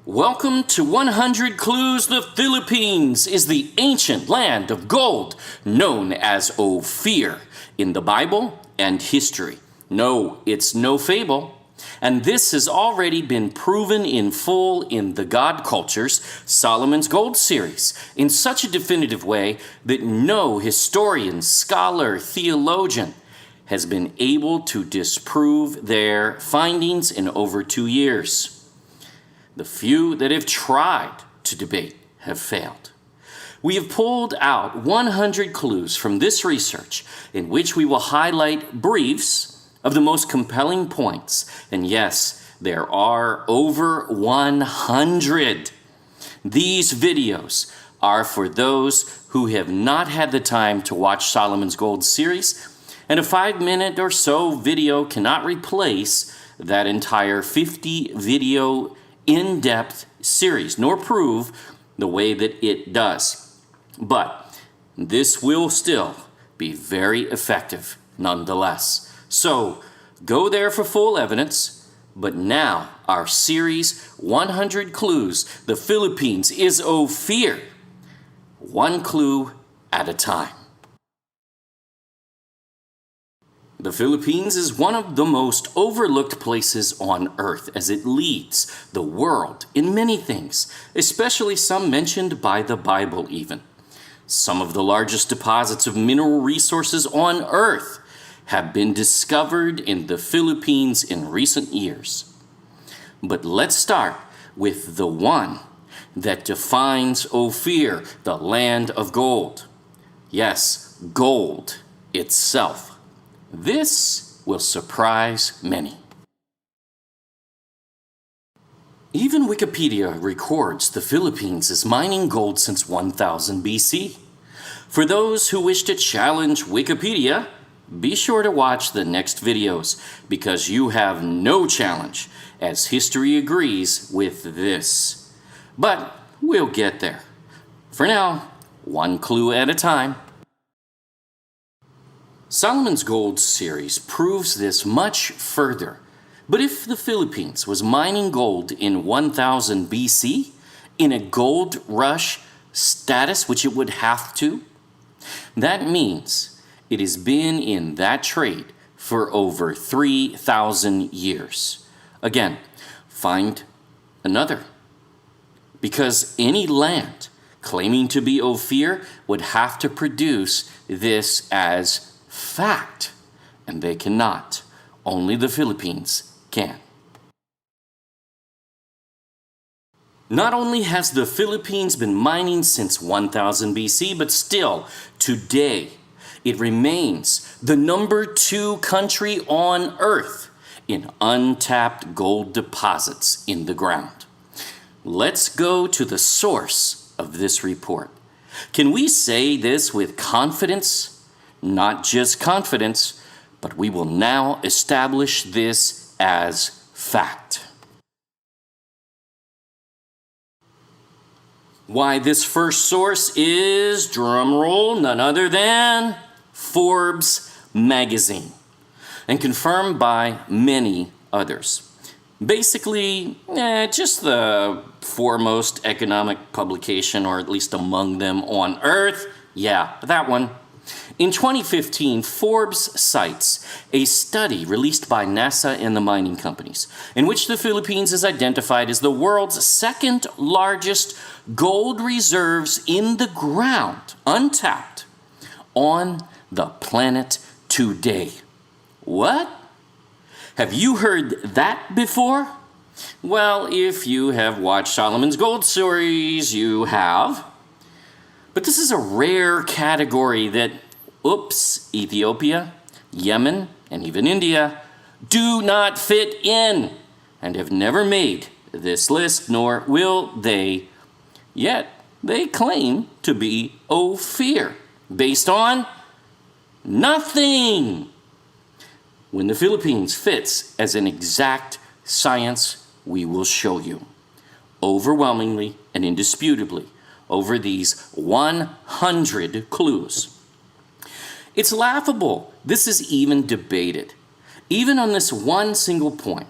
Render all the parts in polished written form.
Welcome to 100 Clues. The Philippines is the ancient land of gold known as Ophir in the Bible and history. No, it's no fable. And this has already been proven in full in the God Culture's Solomon's Gold series in such a definitive way that no historian, scholar, theologian has been able to disprove their findings in over 2 years. The few that have tried to debate have failed. We have pulled out 100 clues from this research in which we will highlight briefs of the most compelling points. And yes, there are over 100. These videos are for those who have not had the time to watch Solomon's Gold series, and a 5-minute or so video cannot replace that entire 50-video in-depth series, nor prove the way that it does. But this will still be very effective nonetheless. So go there for full evidence. But now our series 100 Clues, the Philippines is Ophir, one clue at a time. The Philippines is one of the most overlooked places on Earth as it leads the world in many things, especially some mentioned by the Bible even. Some of the largest deposits of mineral resources on Earth have been discovered in the Philippines in recent years. But let's start with the one that defines Ophir, the land of gold. Yes, gold itself. This will surprise many. Even Wikipedia records the Philippines as mining gold since 1000 BC. For those who wish to challenge Wikipedia, be sure to watch the next videos because you have no challenge, as history agrees with this. But we'll get there. For now, one clue at a time. Solomon's Gold series proves this much further. But if the Philippines was mining gold in 1000 BC, in a gold rush status, which it would have to, that means it has been in that trade for over 3,000 years. Again, find another. Because any land claiming to be Ophir would have to produce this as fact, and they cannot. Only the Philippines can. Not only has the Philippines been mining since 1000 BC, but still, today, it remains the number 2 country on Earth in untapped gold deposits in the ground. Let's go to the source of this report. Can we say this with confidence? Not just confidence, but we will now establish this as fact. Why, this first source is, drumroll, none other than Forbes magazine, and confirmed by many others. Basically, just the foremost economic publication, or at least among them on Earth. Yeah, that one. In 2015, Forbes cites a study released by NASA and the mining companies, in which the Philippines is identified as the world's second largest gold reserves in the ground, untapped, on the planet today. What? Have you heard that before? Well, if you have watched Solomon's Gold series, you have. But this is a rare category that, Ethiopia, Yemen, and even India do not fit in and have never made this list, nor will they. Yet they claim to be Ophir based on nothing. When the Philippines fits as an exact science, we will show you overwhelmingly and indisputably over these 100 clues. It's laughable. This is even debated, even on this one single point.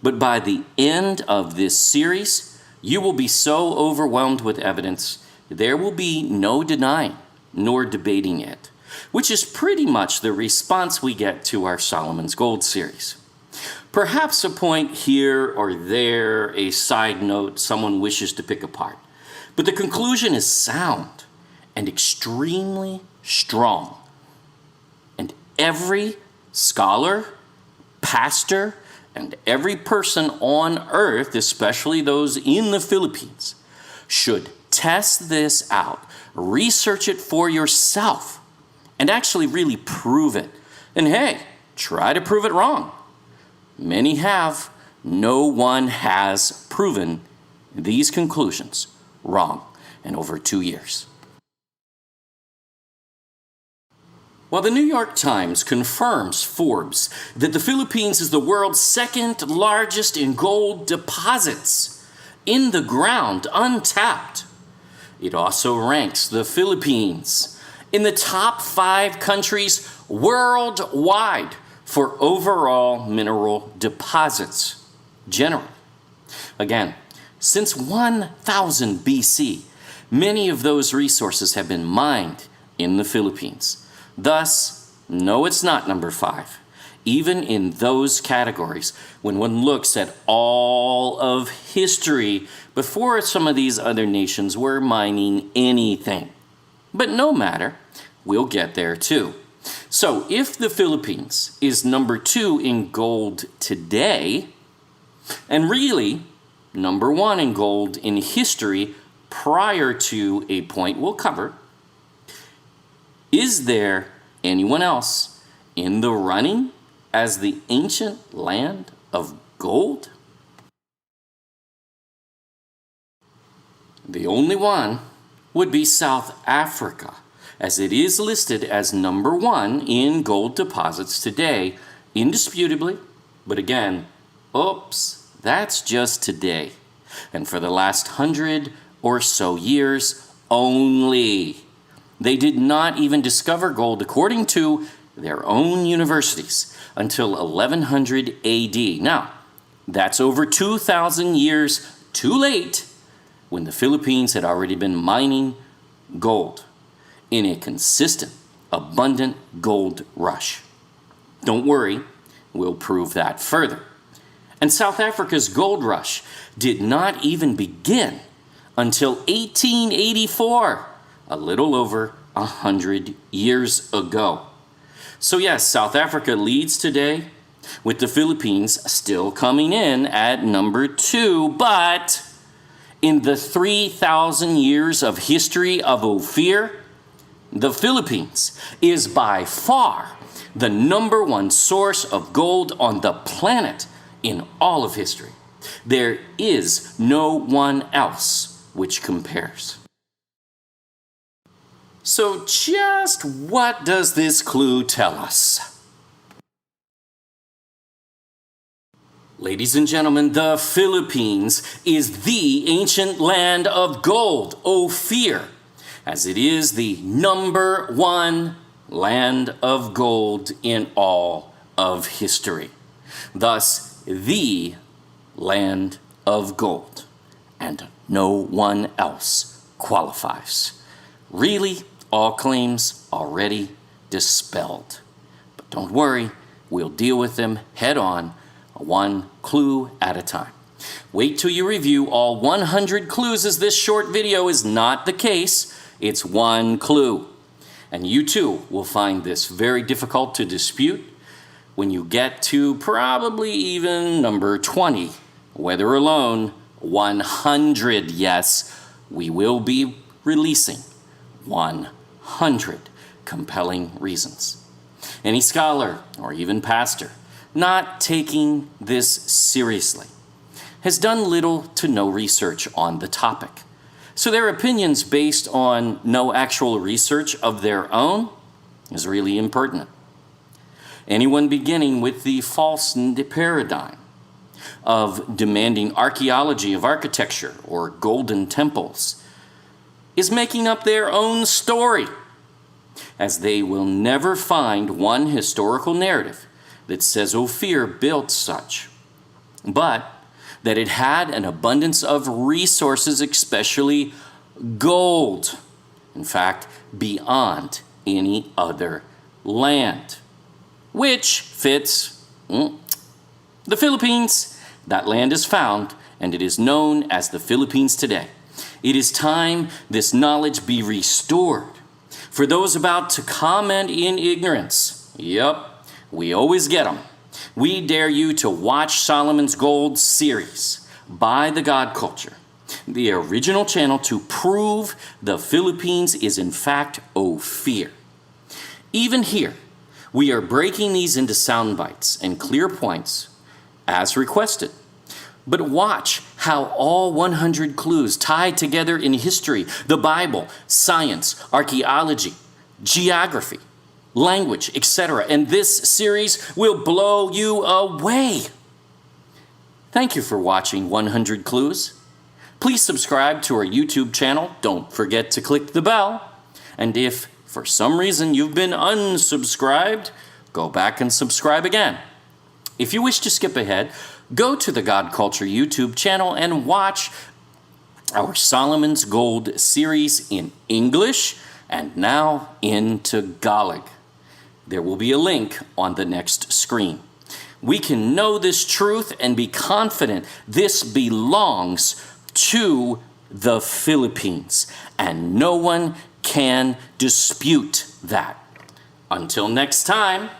But by the end of this series, You will be so overwhelmed with evidence, there will be no denying nor debating it, which is pretty much the response we get to our Solomon's Gold series. Perhaps a point here or there, a side note someone wishes to pick apart, but the conclusion is sound and extremely strong. And every scholar, pastor, and every person on earth, especially those in the Philippines, should test this out, research it for yourself, and actually really prove it. And hey, try to prove it wrong. Many have. No one has proven these conclusions wrong in over 2 years. While the New York Times confirms Forbes that the Philippines is the world's second largest in gold deposits in the ground, untapped, it also ranks the Philippines in the top 5 countries worldwide for overall mineral deposits generally. Again, since 1000 BC, many of those resources have been mined in the Philippines. Thus, no, it's not number 5, even in those categories when one looks at all of history before some of these other nations were mining anything. But no matter, we'll get there too. So if the Philippines is number 2 in gold today, and really number 1 in gold in history prior to a point we'll cover, is there anyone else in the running as the ancient land of gold? The only one would be South Africa, as it is listed as number 1 in gold deposits today, indisputably. But again, oops, that's just today. And for the last 100 or so years only. They did not even discover gold, according to their own universities, until 1100 AD. Now, that's over 2,000 years too late, when the Philippines had already been mining gold in a consistent, abundant gold rush. Don't worry, we'll prove that further. And South Africa's gold rush did not even begin until 1884, a little over 100 years ago. So yes, South Africa leads today, with the Philippines still coming in at number 2, but in the 3,000 years of history of Ophir, the Philippines is by far the number 1 source of gold on the planet in all of history. There is no one else which compares. So just what does this clue tell us? Ladies and gentlemen, the Philippines is the ancient land of gold, Ophir, as it is the number 1 land of gold in all of history. Thus, the land of gold, and no one else qualifies. Really, all claims already dispelled. But don't worry, we'll deal with them head on, 1 clue at a time. Wait till you review all 100 clues, as this short video is not the case. It's 1 clue. And you too will find this very difficult to dispute when you get to probably even number 20, whether alone 100. Yes, we will be releasing 100 compelling reasons. Any scholar or even pastor not taking this seriously has done little to no research on the topic. So their opinions based on no actual research of their own is really impertinent. Anyone beginning with the false paradigm of demanding archaeology of architecture or golden temples is making up their own story, as they will never find one historical narrative that says Ophir built such. But that it had an abundance of resources, especially gold. In fact, beyond any other land, which fits the Philippines. That land is found, and it is known as the Philippines today. It is time this knowledge be restored. For those about to comment in ignorance, yep, we always get them. We dare you to watch Solomon's Gold series by the God Culture, the original channel to prove the Philippines is in fact Ophir. Even here, we are breaking these into sound bites and clear points as requested. But watch how all 100 clues tie together in history, the Bible, science, archeology, geography, language, etc. And this series will blow you away. Thank you for watching 100 Clues. Please subscribe to our YouTube channel. Don't forget to click the bell. And if for some reason you've been unsubscribed, go back and subscribe again. If you wish to skip ahead, go to the God Culture YouTube channel and watch our Solomon's Gold series in English and now in Tagalog. There will be a link on the next screen. We can know this truth and be confident this belongs to the Philippines, and no one can dispute that. Until next time.